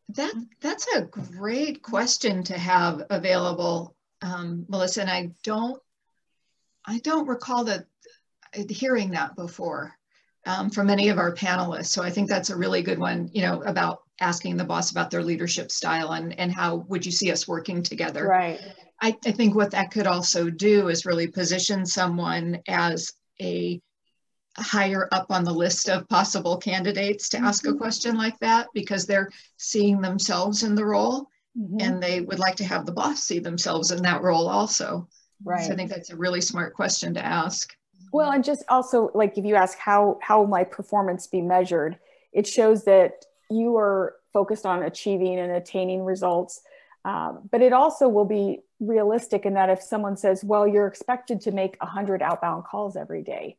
That's a great question to have available, Melissa. And I don't recall hearing that before from any of our panelists. So I think that's a really good one, you know, about asking the boss about their leadership style and how would you see us working together. Right. I think what that could also do is really position someone as a higher up on the list of possible candidates to ask a question like that, because they're seeing themselves in the role and they would like to have the boss see themselves in that role also. Right. So I think that's a really smart question to ask. Well, and just also, like, if you ask how will my performance be measured, it shows that you are focused on achieving and attaining results. But it also will be realistic in that if someone says, well, you're expected to make 100 outbound calls every day,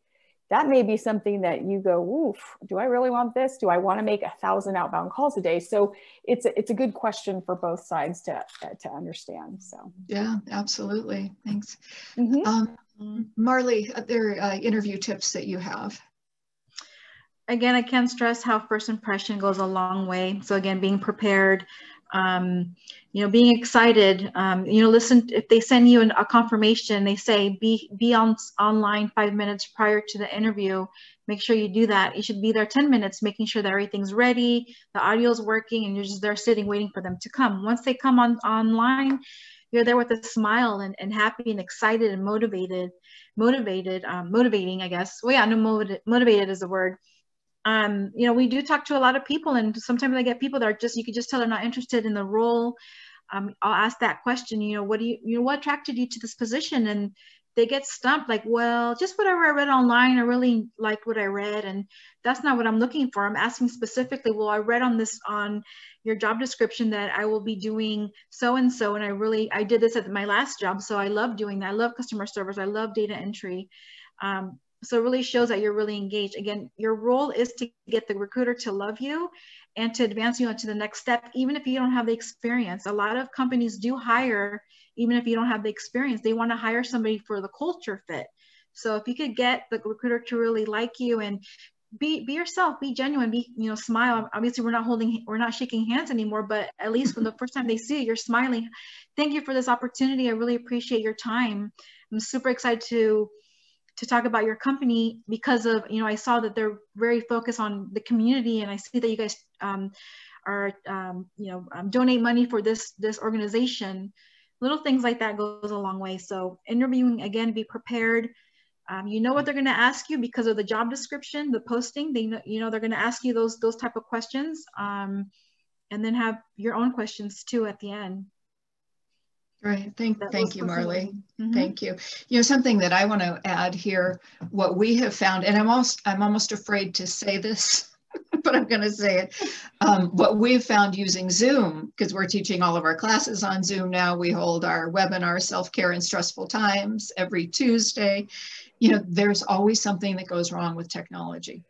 that may be something that you go, oof, do I really want this? Do I want to make 1,000 outbound calls a day? So it's a good question for both sides to understand. So yeah, absolutely. Thanks. Marley, other interview tips that you have? Again, I can't stress how first impression goes a long way. So again, being prepared, being excited, listen, if they send you a confirmation, they say be online 5 minutes prior to the interview, make sure you do that. You should be there 10 minutes, making sure that everything's ready, the audio is working, and you're just there sitting, waiting for them to come. Once they come online, you're there with a smile and happy and excited and motivating, I guess. Well, yeah, no, motivated is the word. We do talk to a lot of people, and sometimes I get people that are you could just tell they're not interested in the role. I'll ask that question, what attracted you to this position? And they get stumped, like, well, just whatever I read online, I really liked what I read, and that's not what I'm looking for. I'm asking specifically, well, I read on your job description that I will be doing so and so, and I did this at my last job, so I love doing that. I love customer service, I love data entry. So it really shows that you're really engaged. Again, your role is to get the recruiter to love you and to advance you onto the next step, even if you don't have the experience. A lot of companies do hire, even if you don't have the experience. They want to hire somebody for the culture fit. So if you could get the recruiter to really like you and be yourself, be genuine, smile. Obviously we're not shaking hands anymore, but at least when the first time they see you, you're smiling. Thank you for this opportunity. I really appreciate your time. I'm super excited to talk about your company because of, I saw that they're very focused on the community, and I see that you guys are, donate money for this organization. Little things like that goes a long way. So interviewing, again, be prepared. You know what they're going to ask you because of the job description, the posting. They know, they're going to ask you those type of questions, and then have your own questions too at the end. Right. Thank you, Marley. Mm-hmm. Thank you. Something that I want to add here, what we have found, and I'm almost afraid to say this, but I'm going to say it. What we've found using Zoom, because we're teaching all of our classes on Zoom now. We hold our webinar, Self-Care in Stressful Times, every Tuesday. There's always something that goes wrong with technology.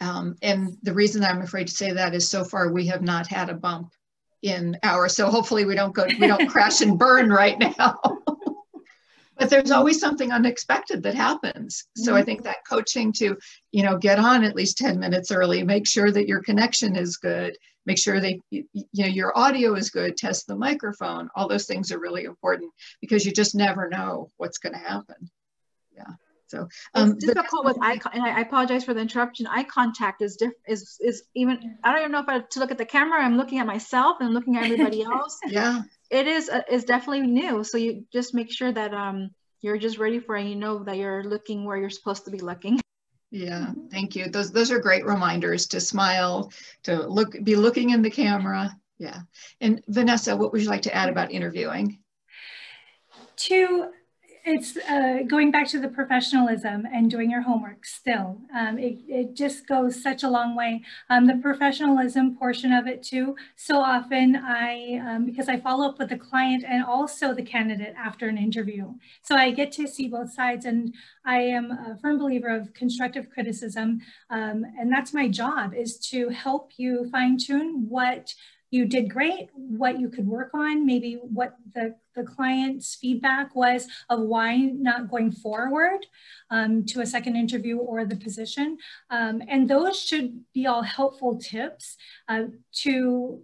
And the reason I'm afraid to say that is so far we have not had a bump in ours. So hopefully we don't crash and burn right now. But there's always something unexpected that happens. So I think that coaching to, get on at least 10 minutes early, make sure that your connection is good, make sure that, your audio is good, test the microphone. All those things are really important because you just never know what's going to happen. Yeah. So it's difficult with eye, and I apologize for the interruption. Eye contact is even, I don't even know if I have to look at the camera. I'm looking at myself and looking at everybody else. Yeah. It is definitely new. So you just make sure that you're just ready for it. That you're looking where you're supposed to be looking. Yeah, thank you. Those are great reminders to smile, to be looking in the camera. Yeah. And Vanessa, what would you like to add about interviewing? It's going back to the professionalism and doing your homework still. It just goes such a long way. The professionalism portion of it too. So often because I follow up with the client and also the candidate after an interview. So I get to see both sides, and I am a firm believer of constructive criticism. And that's my job, is to help you fine tune what you did great, what you could work on, maybe what the client's feedback was of why not going forward to a second interview or the position. And those should be all helpful tips to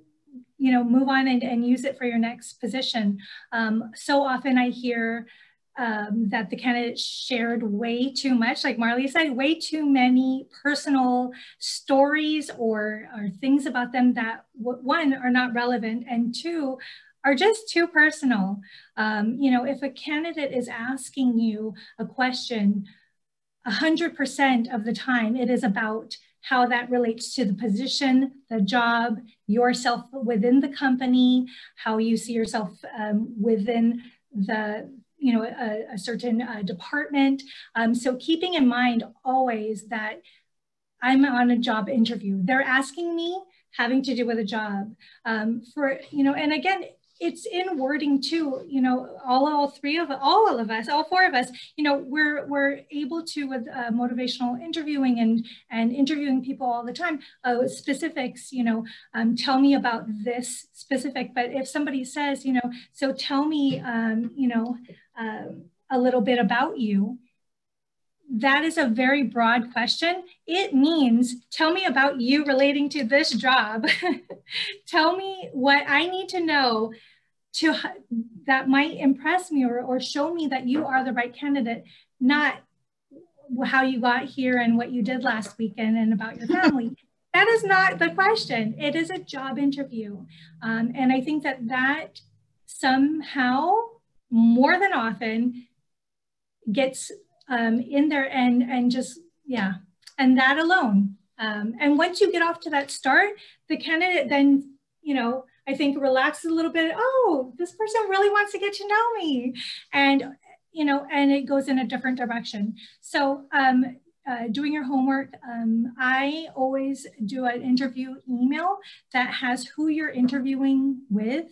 move on and use it for your next position. So often I hear that the candidate shared way too much, like Marley said, way too many personal stories or things about them that, one, are not relevant, and two, are just too personal. If a candidate is asking you a question, 100% of the time, it is about how that relates to the position, the job, yourself within the company, how you see yourself within a certain department. So keeping in mind always that I'm on a job interview. They're asking me having to do with a job and again, it's in wording too, all of us, all four of us, we're able to, with motivational interviewing and interviewing people all the time, specifics, tell me about this specific. But if somebody says, so tell me, a little bit about you, that is a very broad question. It means, tell me about you relating to this job. Tell me what I need to know that might impress me or show me that you are the right candidate, not how you got here and what you did last weekend and about your family. That is not the question. It is a job interview. And I think that somehow, more than often, gets in there and just, yeah, and that alone. And once you get off to that start, the candidate then, I think relaxes a little bit. Oh, this person really wants to get to know me. And, you know, and it goes in a different direction. So doing your homework, I always do an interview email that has who you're interviewing with.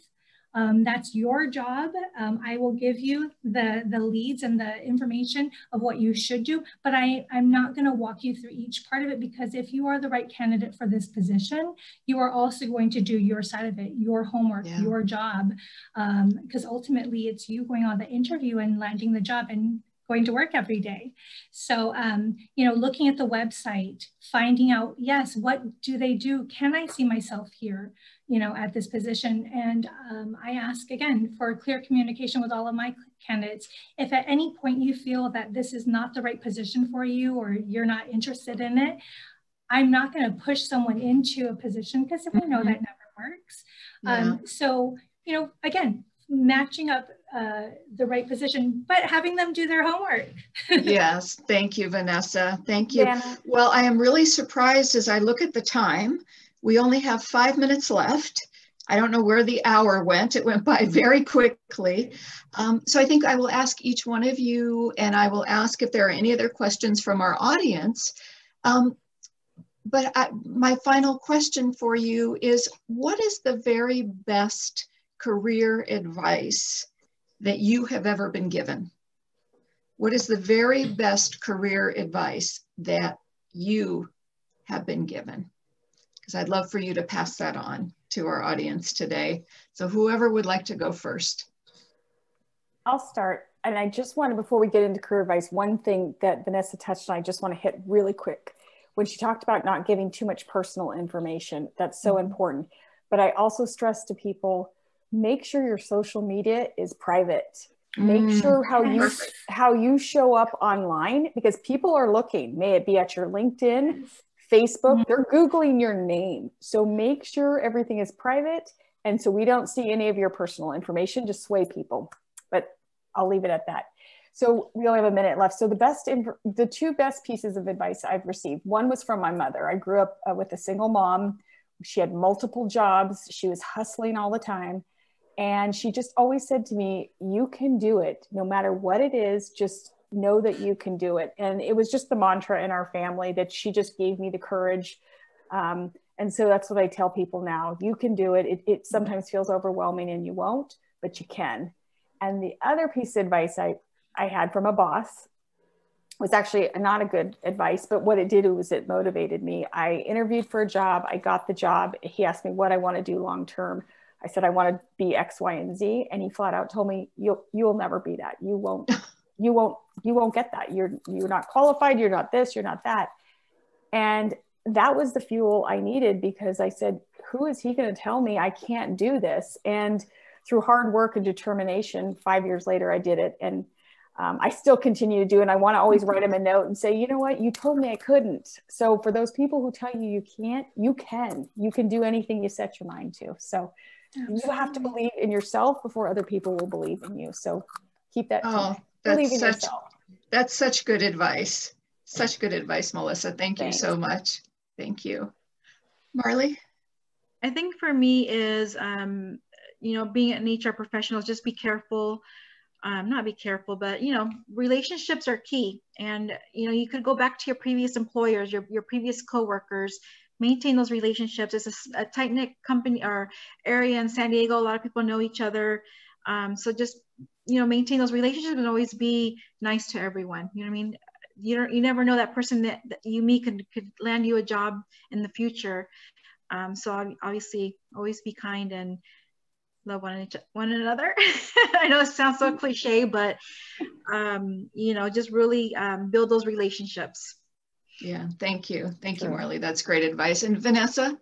That's your job. I will give you the leads and the information of what you should do, but I'm not going to walk you through each part of it, because if you are the right candidate for this position, you are also going to do your side of it, your homework, your job, because ultimately it's you going on the interview and landing the job and going to work every day. So, you know, looking at the website, finding out, yes, what do they do? Can I see myself here, you know, at this position? And I ask again for clear communication with all of my candidates. If at any point you feel that this is not the right position for you, or you're not interested in it, I'm not going to push someone into a position, because we know that never works. So, you know, again, matching up the right position, but having them do their homework. Yes, thank you, Vanessa. Thank you. Dana. Well, I am really surprised as I look at the time. We only have 5 minutes left. I don't know where the hour went. It went by very quickly. So I think I will ask each one of you, and I will ask if there are any other questions from our audience. But my final question for you is, what is the very best career advice that you have ever been given? What is the very best career advice that you have been given? Because I'd love for you to pass that on to our audience today. So whoever would like to go first. I'll start. And I just wanted, before we get into career advice, one thing that Vanessa touched on, I just want to hit really quick. When she talked about not giving too much personal information, that's so important. But I also stress to people, make sure your social media is private. Make sure how you show up online, because people are looking, may it be at your LinkedIn, Facebook, they're Googling your name. So make sure everything is private. And so we don't see any of your personal information to sway people, but I'll leave it at that. So we only have a minute left. So the two best pieces of advice I've received, one was from my mother. I grew up with a single mom. She had multiple jobs. She was hustling all the time. And she just always said to me, you can do it. No matter what it is, just know that you can do it. And it was just the mantra in our family that she just gave me the courage. And so that's what I tell people now. You can do it. It sometimes feels overwhelming and you won't, but you can. And the other piece of advice I had from a boss was actually not a good advice, but what it did was it motivated me. I interviewed for a job. I got the job. He asked me what I want to do long-term. I said, I want to be X, Y, and Z. And he flat out told me, you'll never be that. You won't get that. You're not qualified. You're not this, you're not that. And that was the fuel I needed, because I said, who is he going to tell me I can't do this? And through hard work and determination, 5 years later, I did it. And I still continue to do it. And I want to always write him a note and say, you know what, you told me I couldn't. So for those people who tell you you can't, you can do anything you set your mind to. So you have to believe in yourself before other people will believe in you. So keep that. Believe in yourself. That's such good advice. Such good advice, Melissa. Thank you so much. Thank you. Marley? I think for me is, you know, being an HR professional, just be careful. Not be careful, but, you know, relationships are key. And, you know, you could go back to your previous employers, your previous coworkers, maintain those relationships. It's a tight-knit company or area in San Diego. A lot of people know each other. So just, you know, maintain those relationships and always be nice to everyone. You know what I mean? You never know, that person that you meet could land you a job in the future. So obviously always be kind and love one another. I know it sounds so cliche, but you know, just really build those relationships. Yeah, thank you. Thank you, Marley. That's great advice. And Vanessa?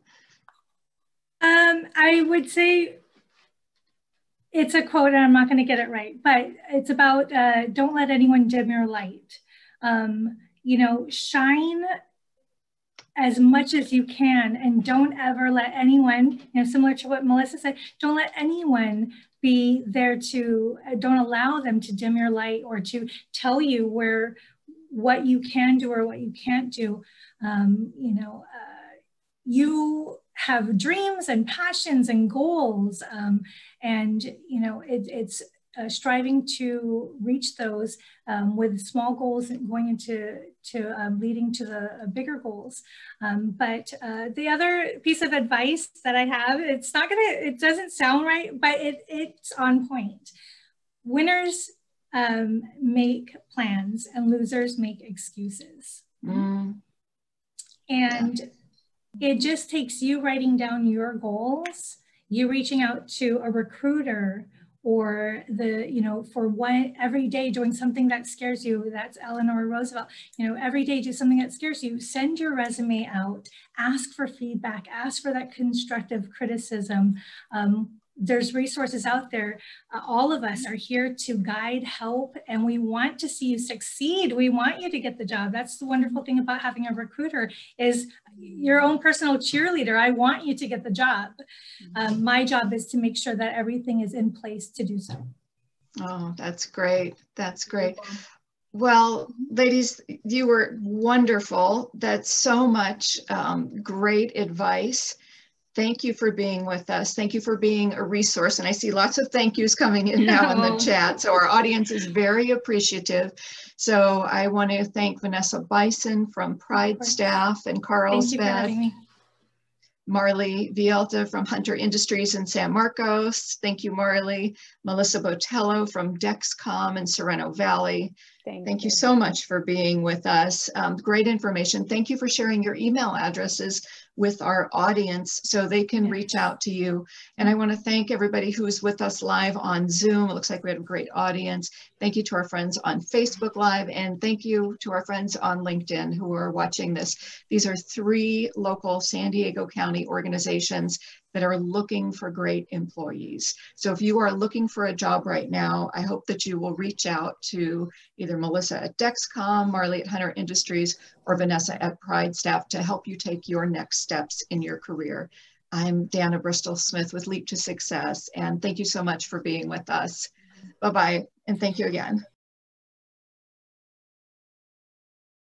I would say it's a quote, and I'm not going to get it right, but it's about don't let anyone dim your light. You know, shine as much as you can, and don't ever let anyone, you know, similar to what Melissa said, don't let anyone be there don't allow them to dim your light or to tell you what you can do or what you can't do. You know, you have dreams and passions and goals, and you know, it's striving to reach those with small goals and going into leading to the bigger goals. But the other piece of advice that I have, it doesn't sound right, but it's on point. Winners make plans and losers make excuses. And it just takes you writing down your goals, you reaching out to a recruiter, or for one, every day doing something that scares you. That's Eleanor Roosevelt. Every day do something that scares you. Send your resume out, ask for feedback, ask for that constructive criticism. There's resources out there. All of us are here to guide, help, and we want to see you succeed. We want you to get the job. That's the wonderful thing about having a recruiter, is your own personal cheerleader. I want you to get the job. My job is to make sure that everything is in place to do so. Oh, that's great. That's great. Well, ladies, you were wonderful. That's so much great advice. Thank you for being with us. Thank you for being a resource. And I see lots of thank yous coming in now in the chat. So our audience is very appreciative. So I want to thank Vanessa Bison from Pride staff and Carlsbad. Marley Vielta from Hunter Industries in San Marcos. Thank you, Marley. Melissa Botello from Dexcom in Sereno Valley. Thank you so much for being with us. Great information. Thank you for sharing your email addresses with our audience so they can reach out to you. And I want to thank everybody who's with us live on Zoom. It looks like we had a great audience. Thank you to our friends on Facebook Live, and thank you to our friends on LinkedIn who are watching this. These are 3 local San Diego County organizations that are looking for great employees. So if you are looking for a job right now, I hope that you will reach out to either Melissa at Dexcom, Marley at Hunter Industries, or Vanessa at Pride staff to help you take your next steps in your career. I'm Dana Bristol Smith with Leap to Success, and thank you so much for being with us. Bye-bye, and thank you again.